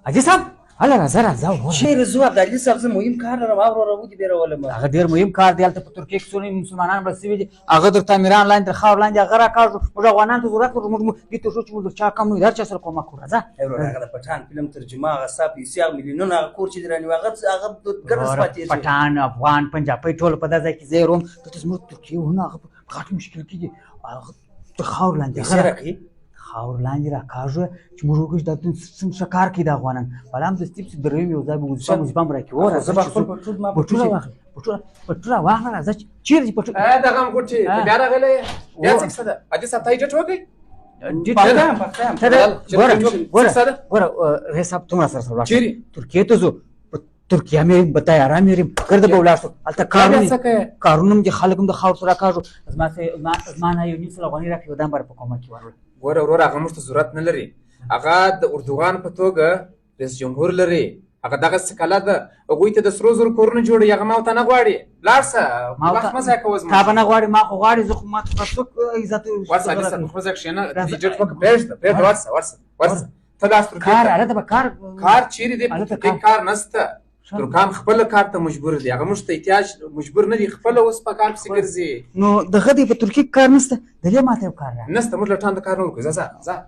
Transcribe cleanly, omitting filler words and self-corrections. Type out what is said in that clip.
حاجي صاحب هله راځه راځه چیرې ځو عبدالي صاحب زه مهم کار لرم اوره ودې بیرولم هغه ډېر مهم کار دی هلته په ترکیه کې څو مسلمانان مړه سوي دي هغه درته امیران لاندې تر خاورو لاندې هغه راکاږو موږ افغانانو ته ضرورت لرو موږ دې ته شو چې موږ چا کم نه وي هر چا سره کومک وکړو راځه هغه د پټان فلم ترجمه هغه ستا پیسې هغه میلیونونه هغه کور چې در رانیو هغه ګرس پاتې شو پټان افغان پنجابی ټول په دا ځای کې زه روم دلته زموږ ترکیه ونه هغه په غټ مشکل کې دي هغه د خاورو لاندې خاور لاندې راکاږو چې موږ وګورو دا څنګه ښه کار کوي د افغانان بل هم دستي پسې درویم یو ځای به وظیفه هم راکړي وره زه به خپل پټونه واخلم پټونه واخله راځه چیرې دي پټونه دغه هم ګوټې بیا راغلی بیا څه کیسه ده حاجي صاحب ته یې ډېټ وکړئ ګوره رئیس صاحب ته راسره سره چیرې ترکیې ته ځو ترکیه مې به تیاران یې ګرده به ولاړ شو هلته کارونه هم دي خلک هم د خاورو سره راکاږو زما نه یو نیم سل افغانۍ راکړي و دا هم به په کومک کې وروړو ګوره ورور هغه موږ ته ضرورت نه لري هغه د اردوغان په توګه رئیس جمهور لري هغه دغسې کله ده هغوی ته د سرو زرو کورونه جوړوي هغه ما ورته نه غواړي لاړ شه وخت مه ضایع کوه زما تا به نه غواړي ما خو غواړي زه خو ما ته څوک عزت ورسه حاجي صاحب خو ځه کښېنه دې ډېټ وکړه پرېږده ورسه ته داس کار هلته به کار چیرې دی په ترکیې کار نشته ترکان خپل کار ته مجبور دي هغه موږ ته احتیاج مجبور نه دي خپله اوس په کار پسې ګرځي نو دغه دی په ترکیې کار نشته د دې ماته یو کار نشته موږ له ټان د کار نه ورکوو ځه